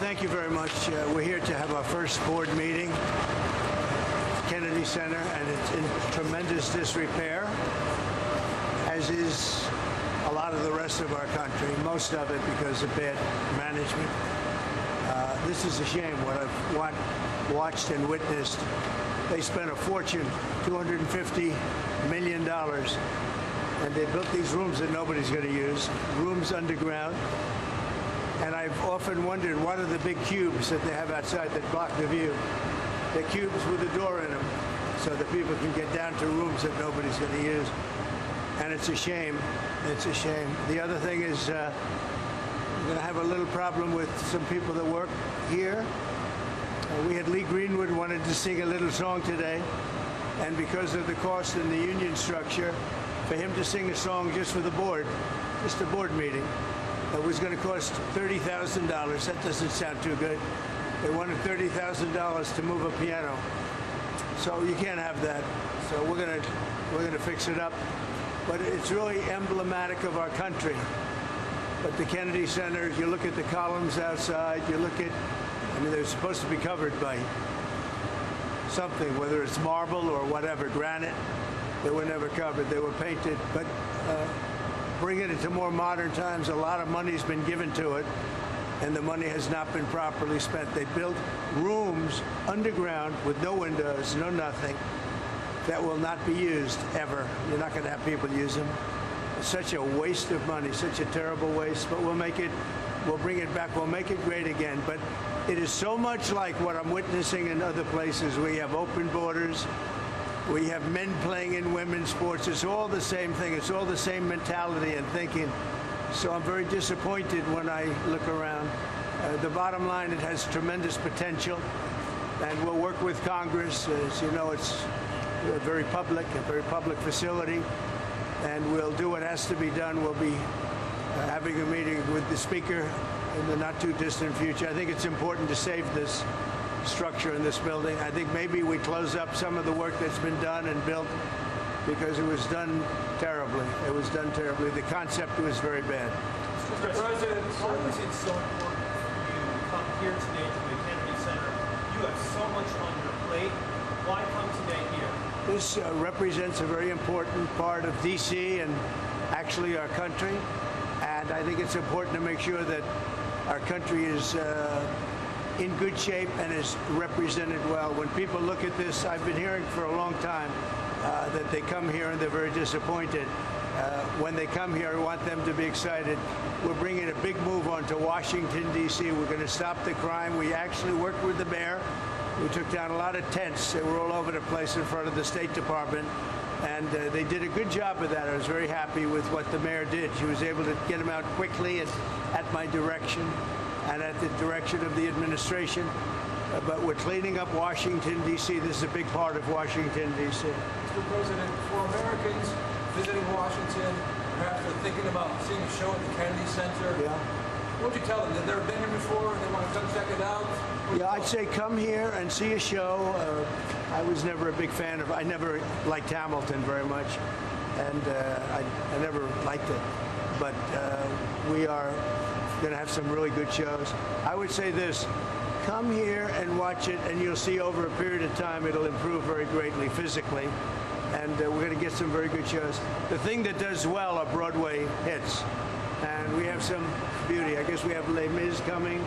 Thank you very much. We're here to have our first board meeting, Kennedy Center, and it's in tremendous disrepair, as is a lot of the rest of our country, most of it because of bad management. This is a shame what I've watched and witnessed. They spent a fortune, $250 million, and they built these rooms that nobody's going to use, rooms underground. And I've often wondered, what are the big cubes that they have outside that block the view? They're cubes with a door in them so that people can get down to rooms that nobody's going to use. And it's a shame. It's a shame. The other thing is we're going to have a little problem with some people that work here. We had Lee Greenwood wanted to sing a little song today, and because of the cost in the union structure, for him to sing a song just for the board, just a board meeting, it was going to cost $30,000. That doesn't sound too good. They wanted $30,000 to move a piano, so you can't have that. So we're going to fix it up. But it's really emblematic of our country. But the Kennedy Center, you look at the columns outside, you look at, I mean, they're supposed to be covered by something, whether it's marble or whatever, granite. They were never covered. They were painted. But bringing it to more modern times, a lot of money's been given to it, and the money has not been properly spent. They built rooms underground with no windows, no nothing, that will not be used ever. You're not going to have people use them. It's such a waste of money, such a terrible waste, but we'll bring it back, we'll make it great again. But it is so much like what I'm witnessing in other places. We have open borders, we have men playing in women's sports. It's all the same thing. It's all the same mentality and thinking. So I'm very disappointed when I look around. The bottom line, it has tremendous potential, and we'll work with Congress. As you know, it's a very public facility, and we'll do what has to be done. We'll be having a meeting with the Speaker in the not-too-distant future. I think it's important to save this structure in this building. I think maybe we close up some of the work that's been done and built because it was done terribly. It was done terribly. The concept was very bad. Mr. President, why was it so important for you to come here today to the Kennedy Center? You have so much on your plate. Why come today here? This represents a very important part of D.C. and actually our country. And I think it's important to make sure that our country is in good shape and is represented well. When people look at this, I've been hearing for a long time that they come here and they're very disappointed. When they come here, I want them to be excited. We're bringing a big move onto Washington, D.C. We're going to stop the crime. We actually worked with the mayor. We took down a lot of tents. They were all over the place in front of the State Department, and they did a good job of that. I was very happy with what the mayor did. She was able to get them out quickly and at my direction and at the direction of the administration. But we're cleaning up Washington, D.C. This is a big part of Washington, D.C. Mr. President, for Americans visiting Washington, perhaps they're thinking about seeing a show at the Kennedy Center. Yeah. What would you tell them? They've never been here before and they want to come check it out? Yeah, I'd say come here and see a show. I was never a big fan of, I never liked Hamilton very much, and I never liked it. But we are going to have some really good shows. I would say this, come here and watch it, and you'll see over a period of time it'll improve very greatly physically, and we're going to get some very good shows. The thing that does well are Broadway hits, and we have some beauty. I guess we have Les Mis coming,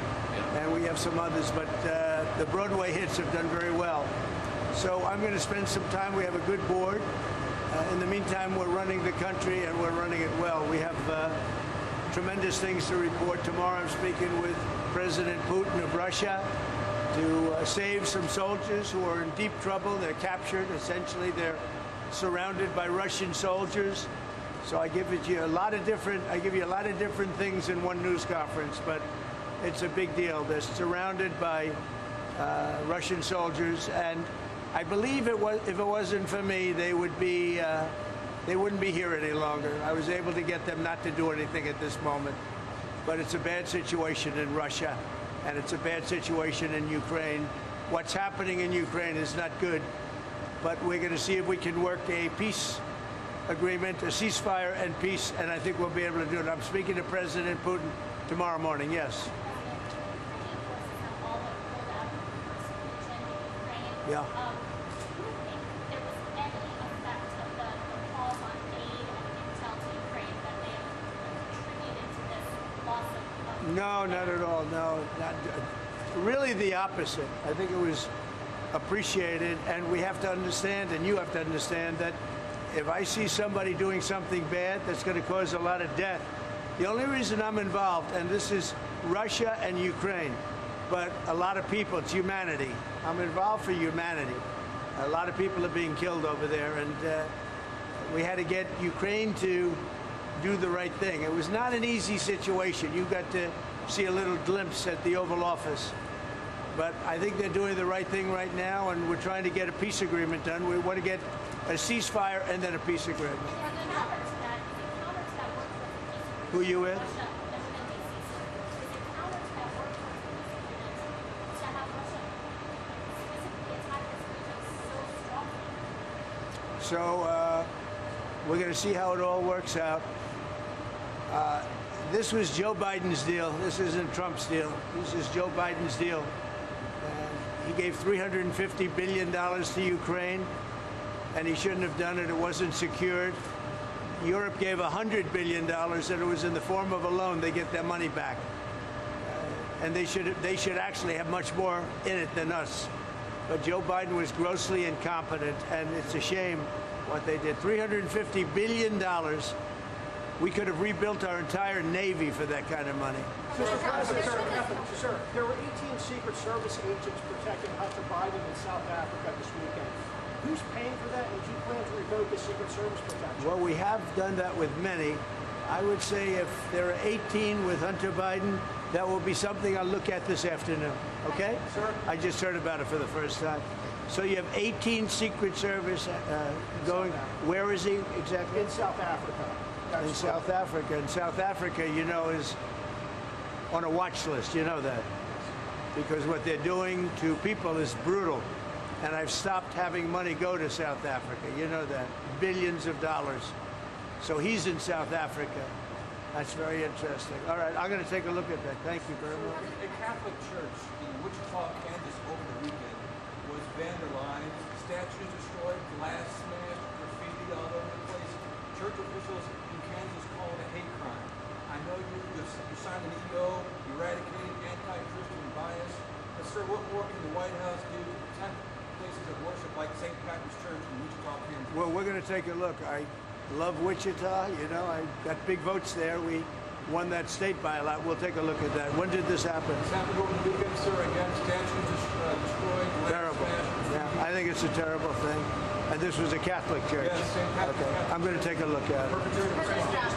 and we have some others, but the Broadway hits have done very well. So I'm going to spend some time. We have a good board. In the meantime, we're running the country, and we're running it well. We have tremendous things to report. Tomorrow I'm speaking with President Putin of Russia to save some soldiers who are in deep trouble. They're captured. Essentially, they're surrounded by Russian soldiers. So I give you a lot of different things in one news conference, but it's a big deal. They're surrounded by Russian soldiers, and I believe if it wasn't for me, they wouldn't be here any longer. I was able to get them not to do anything at this moment, but it's a bad situation in Russia, and it's a bad situation in Ukraine. What's happening in Ukraine is not good, but we're going to see if we can work a peace agreement, a ceasefire and peace, and I think we'll be able to do it. I'm speaking to President Putin tomorrow morning, yes. Yeah. Do you think there was any effect of the pause on aid and intel to Ukraine that may have contributed to this loss of No, not at all. No, not, really the opposite. I think it was appreciated, and we have to understand, and you have to understand, that if I see somebody doing something bad that's going to cause a lot of death, the only reason I'm involved, and this is Russia and Ukraine, but a lot of people, it's humanity. I'm involved for humanity. A lot of people are being killed over there, and we had to get Ukraine to do the right thing. It was not an easy situation. You got to see a little glimpse at the Oval Office. But I think they're doing the right thing right now, and we're trying to get a peace agreement done. We want to get a ceasefire and then a peace agreement. And then counter to that, is it counter to that work for the peace agreement? Who you with? Russia and within DC, sir. Is it counter to that work for the peace agreement to have Russia specifically attack this region so strongly? So we're going to see how it all works out. This was Joe Biden's deal. This isn't Trump's deal. This is Joe Biden's deal. He gave $350 billion to Ukraine, and he shouldn't have done it. It wasn't secured. Europe gave $100 billion, and it was in the form of a loan. They get their money back. And they should actually have much more in it than us. But Joe Biden was grossly incompetent, and it's a shame what they did. $350 billion. We could have rebuilt our entire Navy for that kind of money. Mr. President, sir, there were 18 Secret Service agents protecting Hunter Biden in South Africa this weekend. Who's paying for that, and do you plan to revoke the Secret Service protection? Well, we have done that with many. I would say if there are 18 with Hunter Biden, that will be something I'll look at this afternoon. Okay? Sir? I just heard about it for the first time. So you have 18 Secret Service going. Where is he exactly? In South Africa. In South Africa. And South Africa, you know, is on a watch list. You know that. Because what they're doing to people is brutal. And I've stopped having money go to South Africa. You know that. Billions of dollars. So he's in South Africa. That's very interesting. All right, I'm going to take a look at that. Thank you very much. A Catholic church in Wichita, Kansas over the weekend was vandalized, statues destroyed, glass smashed, graffiti all over the place. Church officials in Kansas call it a hate crime. I know you signed an EO eradicating anti-Christian bias. But sir, what more can the White House do to protect places of worship like St. Patrick's Church in Wichita, Kansas? Well, we're going to take a look. I love Wichita. You know, I got big votes there. We won that state by a lot. We'll take a look at that. When did this happen? This happened over the weekend, sir. Again, statues destroyed, glass Terrible. smashed. Yeah, I think it's a terrible thing. And this was a Catholic church. Yes, St. Patrick's Okay, Catholic I'm going to take a look at it. Perpetrated